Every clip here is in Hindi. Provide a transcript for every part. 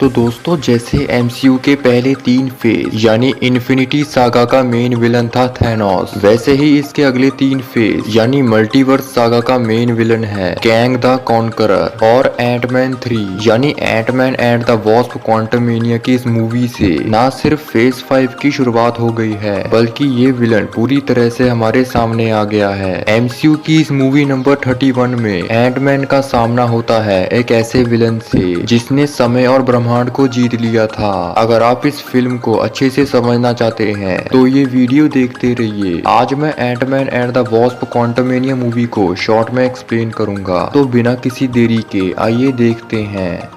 तो दोस्तों जैसे एमसीयू के पहले 3 फेज यानी इन्फिनिटी सागा का मेन विलन था थैनोस, वैसे ही इसके अगले 3 फेज यानी मल्टीवर्स सागा का मेन विलन है कैंग द कॉन्करर। और एंटमैन 3 यानी Ant Man and the Wasp Quantumania की इस मूवी से न सिर्फ फेज 5 की शुरुआत हो गई है बल्कि ये विलन पूरी तरह से हमारे सामने आ गया है। एमसीयू की इस मूवी नंबर 31 में एंटमैन का सामना होता है एक ऐसे विलन से जिसने समय और ब्रह्मांड को जीत लिया था। अगर आप इस फिल्म को अच्छे से समझना चाहते हैं तो ये वीडियो देखते रहिए। आज मैं Ant Man and the Wasp Quantumania movie को शॉर्ट में एक्सप्लेन करूंगा, तो बिना किसी देरी के आइए देखते हैं।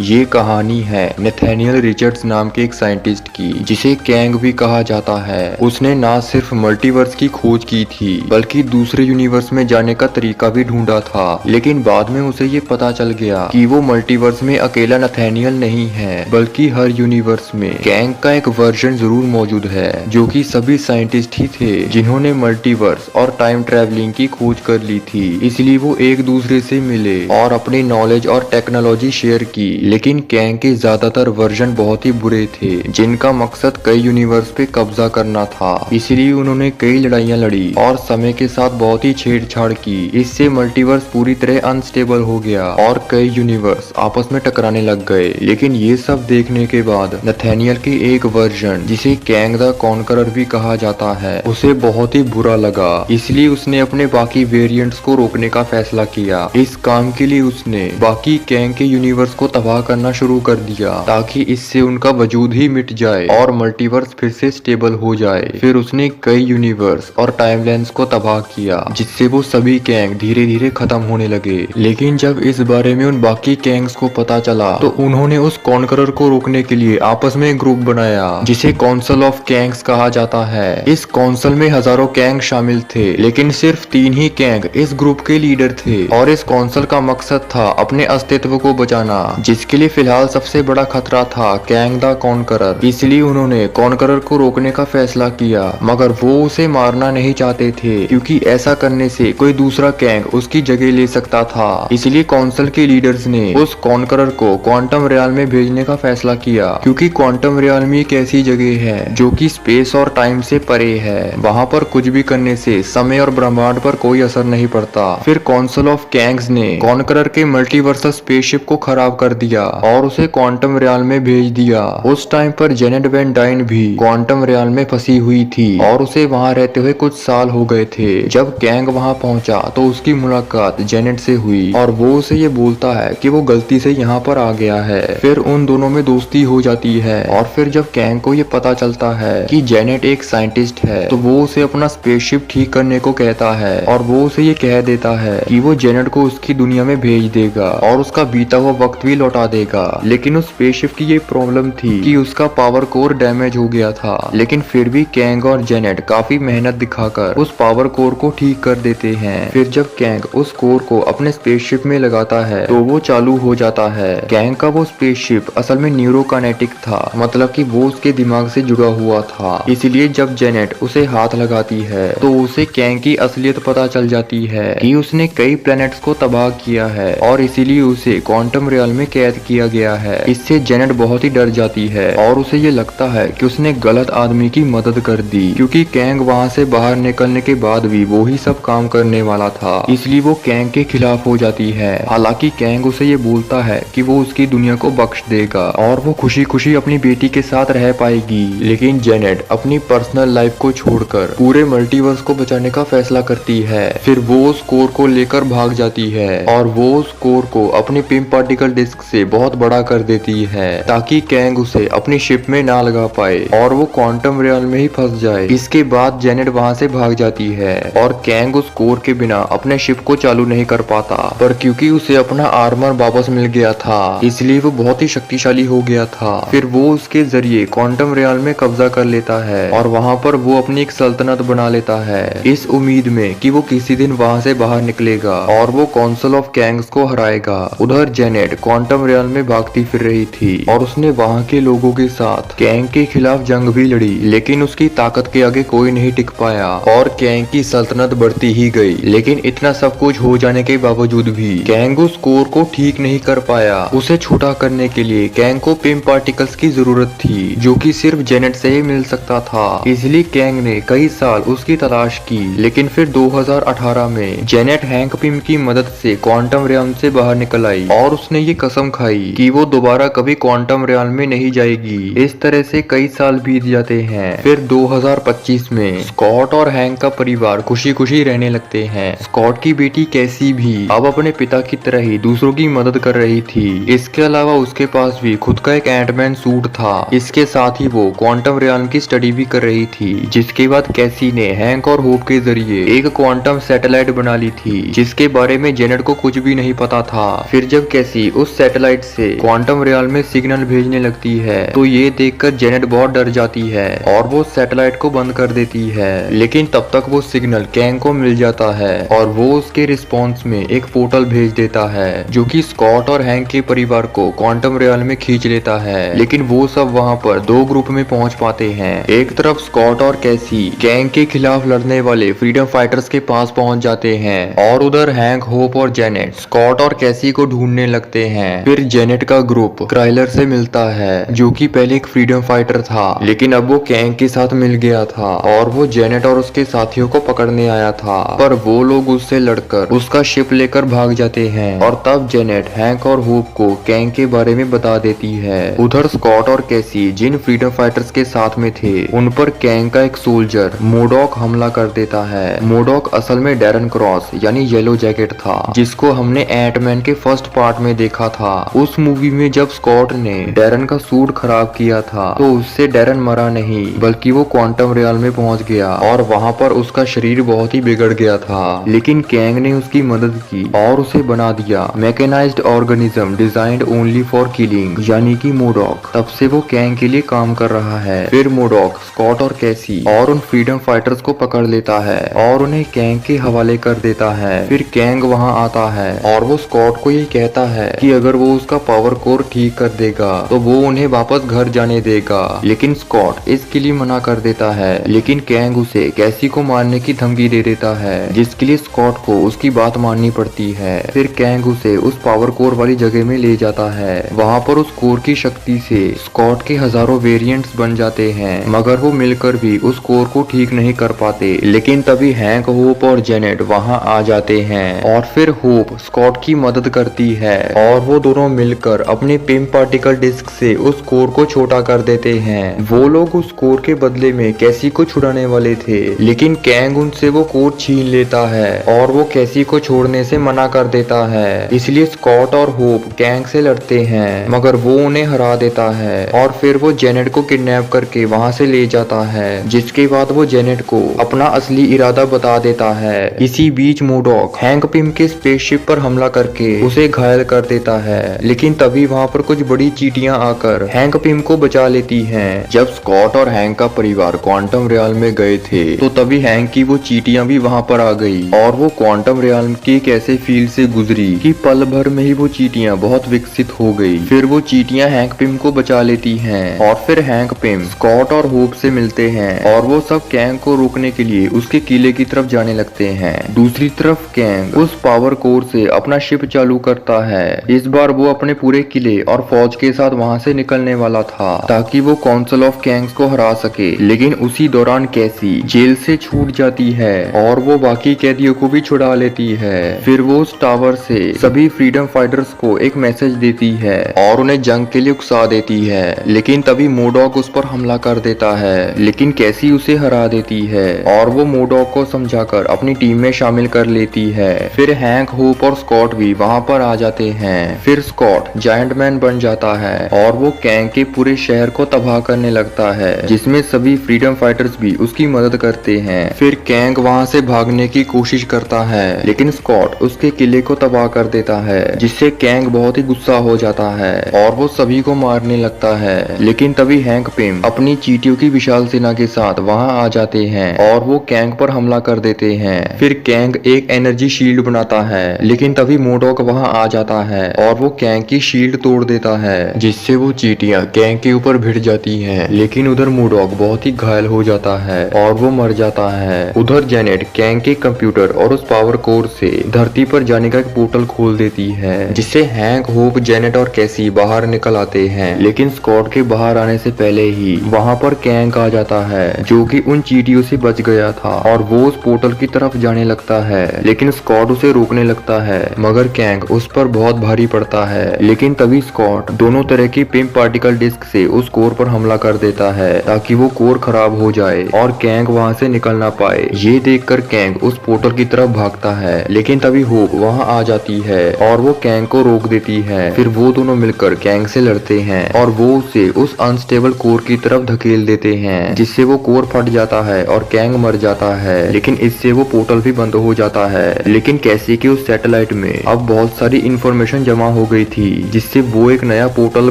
ये कहानी है नथानियल रिचर्ड्स नाम के एक साइंटिस्ट की, जिसे कैंग भी कहा जाता है। उसने ना सिर्फ मल्टीवर्स की खोज की थी बल्कि दूसरे यूनिवर्स में जाने का तरीका भी ढूंढा था, लेकिन बाद में उसे ये पता चल गया कि वो मल्टीवर्स में अकेला नथानियल नहीं है बल्कि हर यूनिवर्स में कैंग का एक वर्जन जरूर मौजूद है, जो कि सभी साइंटिस्ट ही थे जिन्होंने मल्टीवर्स और टाइम ट्रेवलिंग की खोज कर ली थी। इसलिए वो एक दूसरे से मिले और अपनी नॉलेज और टेक्नोलॉजी शेयर की। लेकिन कैंग के ज्यादातर वर्जन बहुत ही बुरे थे जिनका मकसद कई यूनिवर्स पे कब्जा करना था, इसलिए उन्होंने कई लड़ाइयां लड़ी और समय के साथ बहुत ही छेड़छाड़ की। इससे मल्टीवर्स पूरी तरह अनस्टेबल हो गया और कई यूनिवर्स आपस में टकराने लग गए। लेकिन ये सब देखने के बाद नथानियल के एक वर्जन, जिसे कैंग द कॉन्करर भी कहा जाता है, उसे बहुत ही बुरा लगा। इसलिए उसने अपने बाकी वेरिएंट्स को रोकने का फैसला किया। इस काम के लिए उसने बाकी कैंग के यूनिवर्स को तबाह करना शुरू कर दिया ताकि इससे उनका वजूद ही मिट जाए और मल्टीवर्स फिर से स्टेबल हो जाए। फिर उसने कई यूनिवर्स और टाइमलाइंस को तबाह किया जिससे वो सभी कैंग धीरे धीरे खत्म होने लगे। लेकिन जब इस बारे में उन बाकी कैंग्स को पता चला तो उन्होंने उस कॉन्करर को रोकने के लिए आपस में एक ग्रुप बनाया जिसे काउंसिल ऑफ कैंग्स कहा जाता है। इस काउंसिल में हजारों कैंग शामिल थे, लेकिन सिर्फ 3 ही कैंग इस ग्रुप के लीडर थे और इस काउंसिल का मकसद था अपने अस्तित्व को बचाना, जिसके लिए फिलहाल सबसे बड़ा खतरा था कैंग द कॉन्करर। इसलिए उन्होंने कॉन्करर को रोकने का फैसला किया, मगर वो उसे मारना नहीं चाहते थे क्योंकि ऐसा करने से कोई दूसरा कैंग उसकी जगह ले सकता था। इसलिए काउंसिल के लीडर्स ने उस कॉन्करर को क्वांटम रियाल में भेजने का फैसला किया, क्योंकि क्वांटम रियाल में एक ऐसी जगह है जो कि स्पेस और टाइम से परे है। वहाँ पर कुछ भी करने से समय और ब्रह्मांड पर कोई असर नहीं पड़ता। फिर काउंसिल ऑफ कैंग्स ने कॉन्करर के मल्टीवर्सल स्पेसशिप को खराब कर दिया और उसे क्वांटम रियाल में भेज दिया। उस टाइम पर जेनेट वैन डाइन भी क्वांटम रियाल में फंसी हुई थी और उसे वहां रहते हुए कुछ साल हो गए थे। जब कैंग वहां पहुंचा तो उसकी मुलाकात जेनेट से हुई और वो उसे ये बोलता है कि वो गलती से यहाँ पर आ गया है। फिर उन दोनों में दोस्ती हो जाती है और फिर जब कैंग को ये पता चलता है कि जेनेट एक साइंटिस्ट है तो वो उसे अपना स्पेसशिप ठीक करने को कहता है और वो उसे ये कह देता है कि वो जेनेट को उसकी दुनिया में भेज देगा और उसका बीता हुआ वक्त भी लौटा देगा। लेकिन उस स्पेसशिप की ये प्रॉब्लम थी कि उसका पावर कोर डैमेज हो गया था, लेकिन फिर भी कैंग और जेनेट काफी मेहनत दिखाकर उस पावर कोर को ठीक कर देते हैं। फिर जब कैंग उस कोर को अपने स्पेसशिप में लगाता है तो वो चालू हो जाता है। कैंग का वो स्पेसशिप असल में न्यूरोकाइनेटिक था, मतलब कि वो उसके दिमाग से जुड़ा हुआ था। इसलिए जब जेनेट उसे हाथ लगाती है तो उसे कैंग की असलियत पता चल जाती है कि उसने कई प्लैनेट्स को तबाह किया है और इसीलिए उसे क्वांटम रियल में कैद किया गया है। इससे जेनेट बहुत ही डर जाती है और उसे ये लगता है कि उसने गलत आदमी की मदद कर दी, क्योंकि कैंग वहाँ से बाहर निकलने के बाद भी वो ही सब काम करने वाला था। इसलिए वो कैंग के खिलाफ हो जाती है। हालांकि कैंग उसे ये बोलता है कि वो उसकी दुनिया को बख्श देगा और वो खुशी खुशी अपनी बेटी के साथ रह पाएगी। लेकिन जेनेट अपनी पर्सनल लाइफ को छोड़कर पूरे मल्टीवर्स को बचाने का फैसला करती है। फिर वो उस कोर को लेकर भाग जाती है और वो उस कोर को अपनी पिम पार्टिकल डिस्क से बहुत बड़ा कर देती है ताकि कैंग उसे अपनी शिप में ना लगा पाए और वो क्वांटम रियल में ही फंस जाए। इसके बाद जेनेट वहाँ से भाग जाती है और कैंग उस कोर के बिना अपने शिप को चालू नहीं कर पाता, पर क्योंकि उसे अपना आर्मर वापस मिल गया था इसलिए वो बहुत ही शक्तिशाली हो गया था। फिर वो उसके जरिए क्वांटम रियल में कब्जा कर लेता है और वहाँ पर वो अपनी एक सल्तनत बना लेता है, इस उम्मीद में कि वो किसी दिन वहाँ से बाहर निकलेगा और वो काउंसिल ऑफ कैंग्स को हराएगा। उधर जेनेट क्वांटम रियल में में भागती फिर रही थी और उसने वहाँ के लोगों के साथ कैंग के खिलाफ जंग भी लड़ी, लेकिन उसकी ताकत के आगे कोई नहीं टिक पाया और कैंग की सल्तनत बढ़ती ही गई। लेकिन इतना सब कुछ हो जाने के बावजूद भी कैंग उस कोर को ठीक नहीं कर पाया। उसे छोटा करने के लिए कैंग को पिम पार्टिकल्स की जरूरत थी, जो कि सिर्फ जेनेट से ही मिल सकता था। इसलिए कैंग ने कई साल उसकी तलाश की, लेकिन फिर 2018 में जेनेट हैंक पिम की मदद से क्वांटम रियल्म से बाहर निकल आई और उसने ये कसम खाई कि वो दोबारा कभी क्वांटम रियल्म में नहीं जाएगी। इस तरह से कई साल बीत जाते हैं। फिर 2025 में स्कॉट और हैंक का परिवार खुशी खुशी रहने लगते हैं। स्कॉट की बेटी कैसी भी अब अपने पिता की तरह ही दूसरों की मदद कर रही थी। इसके अलावा उसके पास भी खुद का एक एंटमैन सूट था। इसके साथ ही वो क्वांटम रियल्म की स्टडी भी कर रही थी, जिसके बाद कैसी ने हैंक और होप के जरिए एक क्वांटम सैटेलाइट बना ली थी, जिसके बारे में जेनेट को कुछ भी नहीं पता था। फिर जब कैसी उस सैटेलाइट से क्वांटम रियल्म में सिग्नल भेजने लगती है, तो ये देखकर जेनेट बहुत डर जाती है और वो सैटेलाइट को बंद कर देती है। लेकिन तब तक वो सिग्नल कैंग को मिल जाता है और वो उसके रिस्पॉन्स में एक पोर्टल भेज देता है, जो कि स्कॉट और हैंक के परिवार को क्वांटम रियल्म में खींच लेता है। लेकिन वो सब वहाँ पर दो ग्रुप में पहुँच पाते हैं। एक तरफ स्कॉट और कैसी कैंग के खिलाफ लड़ने वाले फ्रीडम फाइटर्स के पास पहुँच जाते हैं और उधर हैंक, होप और जेनेट स्कॉट और कैसी को ढूंढने लगते हैं। फिर जेनेट का ग्रुप क्राइलर से मिलता है, जो कि पहले एक फ्रीडम फाइटर था, लेकिन अब वो कैंग के साथ मिल गया था और वो जेनेट और उसके साथियों को पकड़ने आया था। पर वो लोग उससे लड़कर उसका शिप लेकर भाग जाते हैं और तब जेनेट हैंक और होप को कैंग के बारे में बता देती है। उधर स्कॉट और कैसी जिन फ्रीडम फाइटर्स के साथ में थे, उन पर कैंग का एक सोल्जर मोडॉक हमला कर देता है। मोडॉक असल में डैरन क्रॉस यानी येलो जैकेट था, जिसको हमने एंटमैन के फर्स्ट पार्ट में देखा था। उस मूवी में जब स्कॉट ने डैरन का सूट खराब किया था, तो उससे डैरन मरा नहीं, बल्कि वो क्वांटम रियल्म में पहुंच गया और वहां पर उसका शरीर बहुत ही बिगड़ गया था। लेकिन कैंग ने उसकी मदद की और उसे बना दिया mechanized organism designed only for killing, यानी कि मोडॉक। तब से वो कैंग के लिए काम कर रहा है। फिर मोडॉक स्कॉट और कैसी और उन फ्रीडम फाइटर्स को पकड़ लेता है और उन्हें कैंग के हवाले कर देता है। फिर कैंग वहां आता है और वो स्कॉट को ये कहता है कि अगर वो उसका पावर कोर ठीक कर देगा तो वो उन्हें वापस घर जाने देगा। लेकिन स्कॉट इसके लिए मना कर देता है। लेकिन कैंग उसे कैसी को मारने की धमकी दे देता है, जिसके लिए स्कॉट को उसकी बात माननी पड़ती है। फिर कैंग उसे उस पावर कोर वाली जगह में ले जाता है। वहाँ पर उस कोर की शक्ति से स्कॉट के हजारों वेरिएंट्स बन जाते हैं, मगर वो मिलकर भी उस कोर को ठीक नहीं कर पाते। लेकिन तभी हैंक, होप और जेनेट वहाँ आ जाते हैं और फिर होप स्कॉट की मदद करती है और वो दोनों मिलकर अपने पिम पार्टिकल डिस्क से उस कोर को छोटा कर देते हैं। वो लोग उस कोर के बदले में कैसी को छुड़ाने वाले थे, लेकिन कैंग उनसे वो कोर छीन लेता है और वो कैसी को छोड़ने से मना कर देता है। इसलिए स्कॉट और होप कैंग से लड़ते हैं, मगर वो उन्हें हरा देता है और फिर वो जेनेट को किडनैप करके वहाँ से ले जाता है, जिसके बाद वो जेनेट को अपना असली इरादा बता देता है। इसी बीच मोडॉक हैंक पिम के स्पेसशिप पर हमला करके उसे घायल कर देता है। लेकिन तभी वहाँ पर कुछ बड़ी चींटियां आकर हैंक पिम को बचा लेती हैं। जब स्कॉट और हैंक का परिवार क्वांटम रियल्म में गए थे, तो तभी हैंक की वो चींटियां भी वहाँ पर आ गई और वो क्वांटम रियल्म के एक ऐसे फील्ड से गुजरी कि पल भर में ही वो चींटियां बहुत विकसित हो गई। फिर वो चींटियां हैंक पिम को बचा लेती हैं और फिर हैंक पिम स्कॉट और होप से मिलते हैं और वो सब कैंग को रोकने के लिए उसके किले की तरफ जाने लगते हैं। दूसरी तरफ कैंग उस पावर कोर से अपना शिप चालू करता है। इस बार वो अपने पूरे किले और फौज के साथ वहाँ से निकलने वाला था, ताकि वो काउंसिल ऑफ कैंग्स को हरा सके। लेकिन उसी दौरान कैसी जेल से छूट जाती है और वो बाकी कैदियों को भी छुड़ा लेती है। फिर वो उस टावर से सभी फ्रीडम फाइटर्स को एक मैसेज देती है और उन्हें जंग के लिए उकसा देती है। लेकिन तभी मोडॉक उस पर हमला कर देता है, लेकिन कैसी उसे हरा देती है और वो मोडॉक को समझाकर अपनी टीम में शामिल कर लेती है। फिर हैंक, होप और स्कॉट भी वहाँ पर आ जाते हैं। फिर स्कॉट जायंट मैन बन जाता है और वो कैंग के पूरे शहर को तबाह करने लगता है, जिसमें सभी फ्रीडम फाइटर्स भी उसकी मदद करते हैं। फिर कैंग वहाँ से भागने की कोशिश करता है, लेकिन स्कॉट उसके किले को तबाह कर देता है, जिससे कैंग बहुत ही गुस्सा हो जाता है और वो सभी को मारने लगता है। लेकिन तभी हैंक पिम अपनी चींटियों की विशाल सेना के साथ वहाँ आ जाते हैं और वो कैंग पर हमला कर देते हैं। फिर कैंग एक एनर्जी शील्ड बनाता है, लेकिन तभी मोडॉक वहाँ आ जाता है और वो कैंग की शील्ड तोड़ देता है, जिससे वो चींटियां कैंग के ऊपर भिड़ जाती हैं। लेकिन उधर मूडॉक बहुत ही घायल हो जाता है और वो मर जाता है। उधर जेनेट कैंग के कंप्यूटर और उस पावर कोर से धरती पर जाने का एक पोर्टल खोल देती है, जिससे हैंक, होप, जेनेट और कैसी बाहर निकल आते हैं। लेकिन स्कॉट के बाहर आने से पहले ही वहाँ पर कैंग आ जाता है, जो कि उन चींटियों से बच गया था, और वो उस पोर्टल की तरफ जाने लगता है। लेकिन स्कॉट उसे रोकने लगता है, मगर कैंग उस पर बहुत भारी पड़ता है। लेकिन तभी स्कॉट दोनों तरह की पिंप पार्टिकल डिस्क से उस कोर पर हमला कर देता है, ताकि वो कोर खराब हो जाए और कैंग वहाँ से निकल ना पाए। ये देखकर कैंग उस पोर्टल की तरफ भागता है, लेकिन तभी होप वहाँ आ जाती है और वो कैंग को रोक देती है। फिर वो दोनों मिलकर कैंग से लड़ते हैं और वो उसे उस अनस्टेबल कोर की तरफ धकेल देते हैं, जिससे वो कोर फट जाता है और कैंग मर जाता है। लेकिन इससे वो पोर्टल भी बंद हो जाता है। लेकिन कैसी की उस सैटेलाइट में अब बहुत सारी इंफॉर्मेशन जमा हो गई थी, जिससे वो एक नया पोर्टल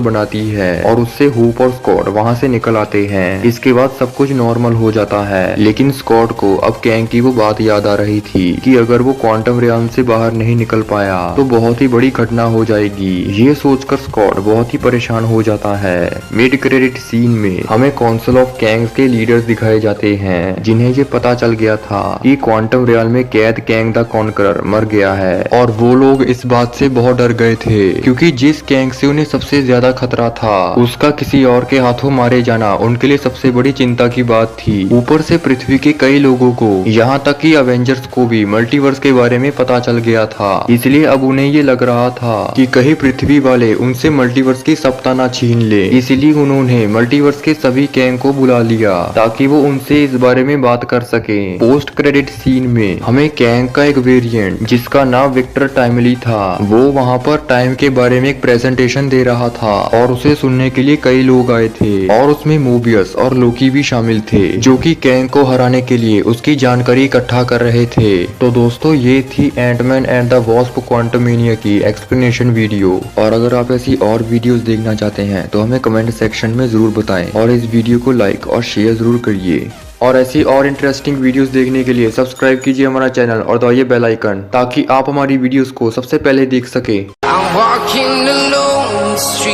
बनाती है और उससे होप और स्कॉट वहाँ से निकल आते हैं। इसके बाद सब कुछ नॉर्मल हो जाता है। लेकिन स्कॉट को अब कैंग की वो बात याद आ रही थी कि अगर वो क्वांटम रियल्म से बाहर नहीं निकल पाया तो बहुत ही बड़ी घटना हो जाएगी। ये सोचकर स्कॉट बहुत ही परेशान हो जाता है। मिड क्रेडिट सीन में हमें काउंसिल ऑफ कैंग्स के लीडर्स दिखाए जाते हैं, जिन्हें ये पता चल गया था कि क्वांटम रियल्म में कैद कैंग द कॉन्करर मर गया है। और वो लोग इस बात से बहुत डर गए थे, क्योंकि जिस कैंग से उन्हें सबसे ज्यादा खतरा था, उसका किसी और के हाथों मारे जाना उनके लिए सबसे बड़ी चिंता की बात थी। ऊपर से पृथ्वी के कई लोगों को, यहाँ तक कि अवेंजर्स को भी मल्टीवर्स के बारे में पता चल गया था। इसलिए अब उन्हें ये लग रहा था कि कहीं पृथ्वी वाले उनसे मल्टीवर्स की सत्ता ना छीन ले। इसलिए उन्होंने मल्टीवर्स के सभी कैंग को बुला लिया, ताकि वो उनसे इस बारे में बात कर सके। पोस्ट क्रेडिट सीन में हमें कैंग का एक वेरिएंट, जिसका नाम विक्टर टाइमली था, वो वहाँ पर टाइम के बारे में एक प्रेजेंटेशन दे रहा था और उसे सुनने के लिए कई लोग आए थे। और उसमें मोबियस और लोकी भी शामिल थे, जो कि कैंग को हराने के लिए उसकी जानकारी इकट्ठा कर रहे थे। तो दोस्तों, ये थी Ant Man and the Wasp Quantumania की एक्सप्लेनेशन वीडियो। और अगर आप ऐसी और वीडियोस देखना चाहते हैं तो हमें कमेंट सेक्शन में जरूर बताएं, और इस वीडियो को लाइक और शेयर जरूर करिए। और ऐसी और इंटरेस्टिंग वीडियोस देखने के लिए सब्सक्राइब कीजिए हमारा चैनल और दबाइए बेल आइकन, ताकि आप हमारी वीडियोस को सबसे पहले देख सके।